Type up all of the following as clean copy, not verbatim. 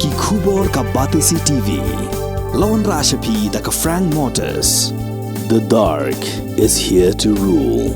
Ki Khubor ka Batisi TV. Lawan Rashapi da ka Frank Motors. The dark is here to rule.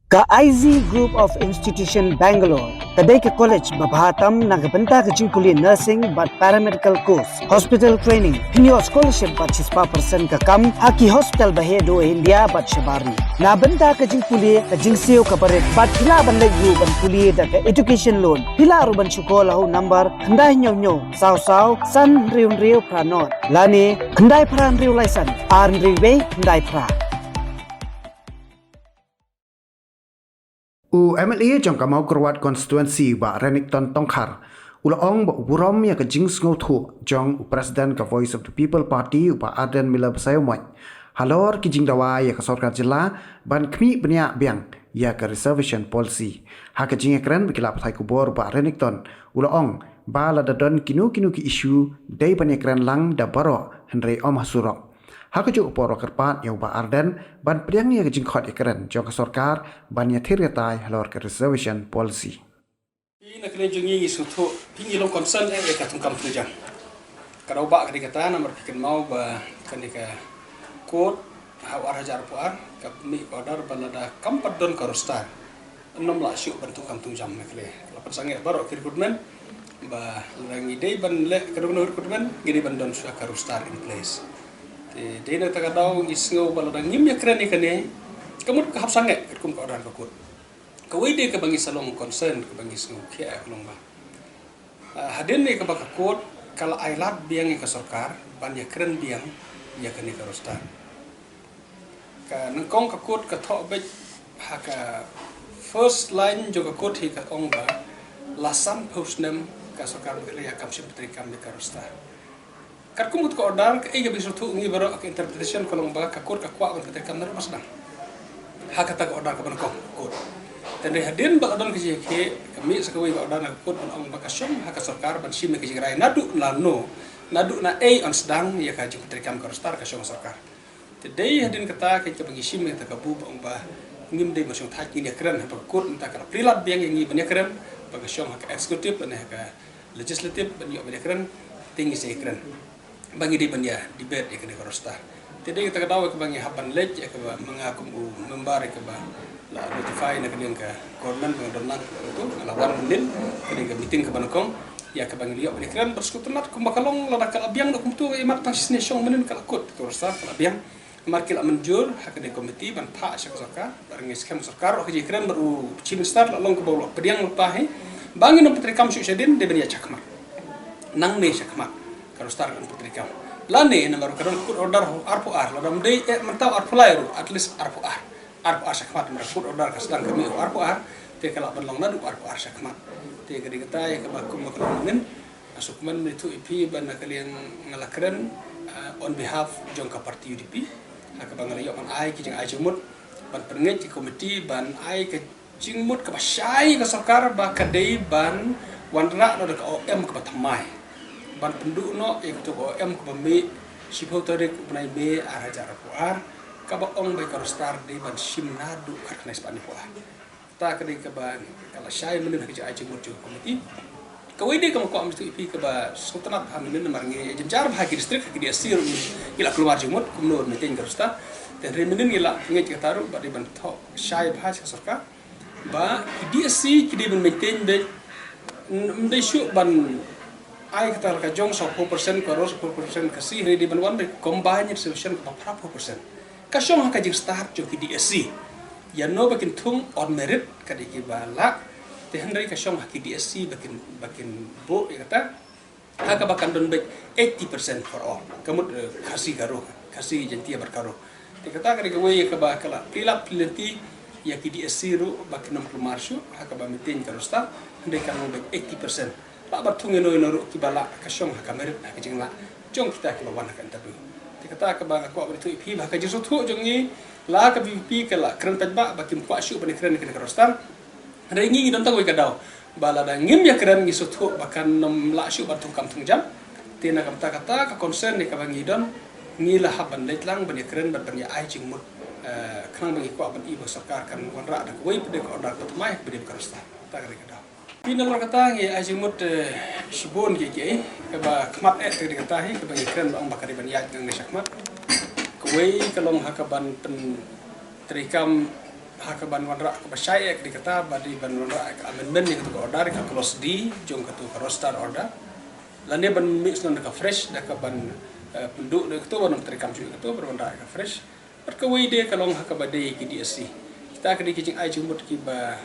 Ka IZ Group of Institution Bangalore, kadai ke college babhatam nagabanta ke jingkuli nursing but paramedical course, hospital training, pinyo scholarship but 6% ka kam, haki hospital bahedo India but shabari. Na banta ke jingkuli ke jingsio ka baret but pila ban legu ban kuli da ke education loan, pila ru ban sekolah number kandai nyo saw san riu pranot. Lani kandai pran riu laisan, ar riu kandai pra. MLA jong kamau Kerwat constituency ba Renington Tongkhar ulaong ba uburom ya ka jings ngothu jong president ka Voice of the People Party ba Aden Mila Basayomoi halor ki jingdawa ya ka sarkar jilla ban kmi bnya biang ya ka reservation policy ha ka jing ekran bikila pathai kubor ba Renington ulaong ba la dadon kinu ki issue dai ban ekran lang da baro henry om hasurok haka juk poro kerpat yang ba Arden ban priang ya jing khot ekran jong ka sarkar ban ya thiriatai halor ka reservation policy ina kene jungi isutu pingi long concern ka tungkam tujang karau ba kadi kata nomor pikin mau ba kani ka code hawar hajar puar ka mi order balada kampat don karostar enam la syuk ban tungkam tujang nakle lapan sange baro recruitment ba rangi dei ban le kadon recruitment gidi ban don syuk karostar in place de na takadaw isngo balada ngim ya krani kane kamut ka hapsange kum ka order ka code kawai dia ke bangi salong concern ke bangi sengau kia kelong ba hadin ni ke baka kod kalau ailat biang ke sarkar ban ya keren biang ya kene ka rostar ka nengkong ka kod ka thok bej ha ka first line jo ka kod hi ka ong ba lasam postnem ka sarkar ke ya kam siptri kam ka rostar kar kumut ko order ke ga bisu thu ngi baro ka interpretation kelong ba ka kod ka kwa ka kam nar pasdang ha ka ta ka order ka ban kod dan hadin ba adon ke kami sakawi ba adon ko on bakasyong haka sarkar ban sim ke jirai nadu na on sedang ya ka jupiter kam karostar ka syong sarkar today hadin kata ke bagi sim ta kabu ba ngim dei masung thak ni keren ba ko ta ka prilat biang yang ni ban keren bakasyong haka eksekutif dan haka legislatif ban yo ban keren tinggi se keren bagi dei ban ya debate ya ke karostar today kita kadaw ke bangi hapan lej ya ke mengakum membar ke ba la notify na kaniang ka government ng donang itu lawan mendin kaniang meeting ke banakong ya ke bangi liok ni kran bersekutunat kumbakalong la dakal abiang dak kumtu imat tang sinesyong menen kalakut tursa abiang markil menjur hak de komiti ban pa syaka bareng skam sarkar ok kran baru chin star long ke bawah pediang lepahe bangi no petri kam syedin de benia chakma nang ne chakma kalau star kan petri kam lane na baru kadon order arpu ar la dam de mentau arpu lairu at least arpu ar arpu asyakmat merakut order ka sedang kami arpu ar te kala ban long nadu arpu asyakmat te gadi kata ya ka bakum makalongin asukman itu ipi ban kalian ngalakren on behalf jongka parti UDP hak bangal yo ban ai ki jeng ai jumut ban pengej ki komiti ban ai ke jingmut ka basai ka sarkar ba kadai ban wanra no ka OM ka batmai ban penduk no ikut OM ka bami sipau tare ku banai be araja arpu ar kaba ong bay karostar di ban sim nadu karena spani pola ta kadi kaba kala syai menen ke ai jumut jo komiti kawai de kam ko am tu ipi kaba sultanat haminen marngi jenjar bahagi distrik ke dia sir ila keluar jumut kumno meeting karostar dan remenen ila ngi taru ba di ban tho syai bahas sarkar ba dia si kidi ban meeting be ndai syu ban ai kata ka jong 10% koros 10% kasi di ban wan combine solution ka 40% kasyong haka jing start jo ki DSC ya no bakin tung on merit kadi ki bala te hendrai kasyong haki DSC bakin bo ya kata haka bakan don back 80% for all kamut kasi garo kasi jentia berkaro te kata kadi gawe ya ka bakala pilap pilenti ya ki DSC ru bakin 60 marsyu haka ba meeting karosta hendrai kan back 80% ba batung eno ru ki bala kasyong haka merit haka jing la jong kita ki lawan haka interview kata ke bang aku itu ipi bah kaji sutu jongi la ke VP ke la keren pejba bakim ku asyu bani keren ke karostan ada ngi don tahu kadau bala da ngim ya keren ngi sutu bakan nom la asyu bantu kam tungjam tina kata ka concern ni ka bangi don ngi la haban letlang bani keren ban bani ai jingmut kang bangi ku ban ibu sarkar kan wanra da kuai pede ko order pertama pede karostan ta kadau pinal kata ngi ai jingmut Shibun gigi keba khmat tadi kata keba ikran bang bakari ban yat ng shakmat kuwei kalong hakaban pen terikam hakaban wanra keba syai tadi kata badi ban wanra amendment yang tu order ka cross D jong ka tu roster order lande ban mix non ka fresh da ka ban penduk de tu ban terikam juga tu berwanra ka fresh berkuwei de kalong hakabade ki DSC kita kedi kijing ai jumut ki ba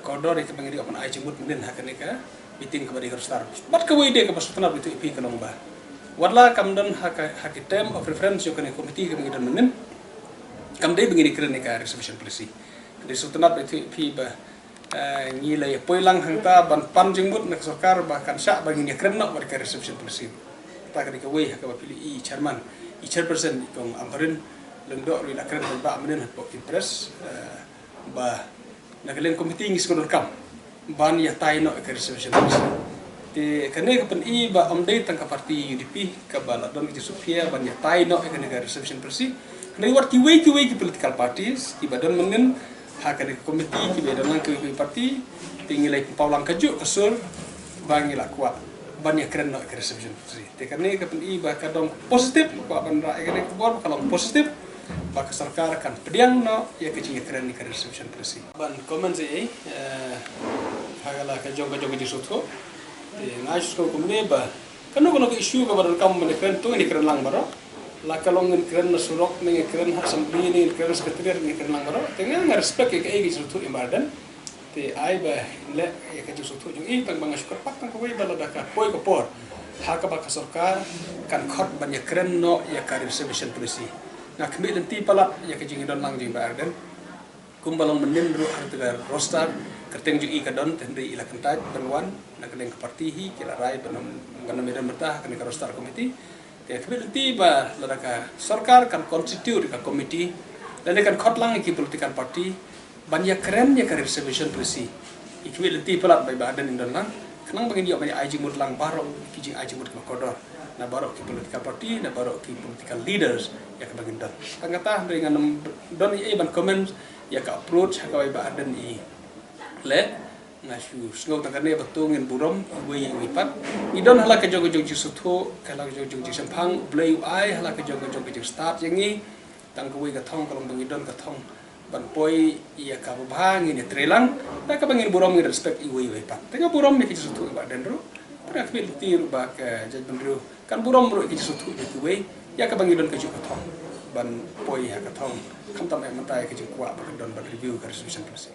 koridor ke bangiri open ai jumut menen hakane ka meeting kepada Eurostar. Bat kawai dia ke pasutana itu ipi ke lomba. Warla kamdan hak term of reference yang kena komiti ke mengidan menen. Kamdai begini keren ka reservation policy. Di sutana itu ipi ba ngilai poilang hangta ban panjingbut nak sokar bahkan syak bagi ni keren nak mereka reservation policy. Tak kena kawai hak pilih chairman, chairperson kong amparin lengdok ri nak keren ba menen hak impres ba nak kalian komiti ngis kodor kam. Ban ya tai no ke reservation ti kene ke pen I ba amdai tang ka parti UDP ka bala don ki Sofia ban ya tai no ke reservation persi kene war ki we ki political parties ki badon mengen ha ke komiti ki be dalam ke parti tingilai paulang kaju kesur bangi la kuat ban ya keren no ke reservation persi ti kene ke pen I ba ka dong positif ko ban ra ke bor kalau positif ba ka sarkar kan pediang no ya ke jinga keren ni ke reservation persi ban comment se hagala ka joga di sutho te ngas ko kumne ba kanu ke issue ka baron kam ne kren to ni kren lang baro la kalong ni kren na surok ni kren assembly ni kren secretary ni kren lang baro te ngang respect ke ai sutho imbadan te ai ba le ka di sutho jung I tang bangas ko pak tang ko wi bala daka poi ko por ha ka ba ka sarkar kan khot ban ya kren no ya ka reservation policy na kmi den ti pala ya ka jing don lang jing badan kumbalong menen ru harta roster kerteng ju I kadon tendri ila kentaj benwan na kadeng ke parti hi kila rai benam ganam medan bertah kan ka roster komiti te kbel tiba ladaka sarkar kan constitute ka komiti dan kan khotlang ki political party banyak keren ya ka reservation policy ikbel ti pelat bai badan indonlang kenang bangin dia banyak aji mutlang barok ki jing aji mut kodor na barok ki political party na barok ki political leaders ya ka bangin don tangata dengan don I ban comment ya ka approach ka bai badan I le ngasu sngau tangane betung ngin burom we wipat idon hala ke jogo jogo sutho kala jogo jogo sampang blai ai hala ke jogo jogo start yangi tang ko we ka thong kalong bangidon ka thong ban poi ia ka bang ini trelang ta ka bangin burom ngin respect I we wipat tanga burom ke sutho ba dendro pra kbel tiru ba ka judgment ru kan burom ru ke sutho ke we ya ka bangidon ka jogo thong ban poi ha ka thong kam tam ai mantai ke jingkwa ba don ban review ka resolution policy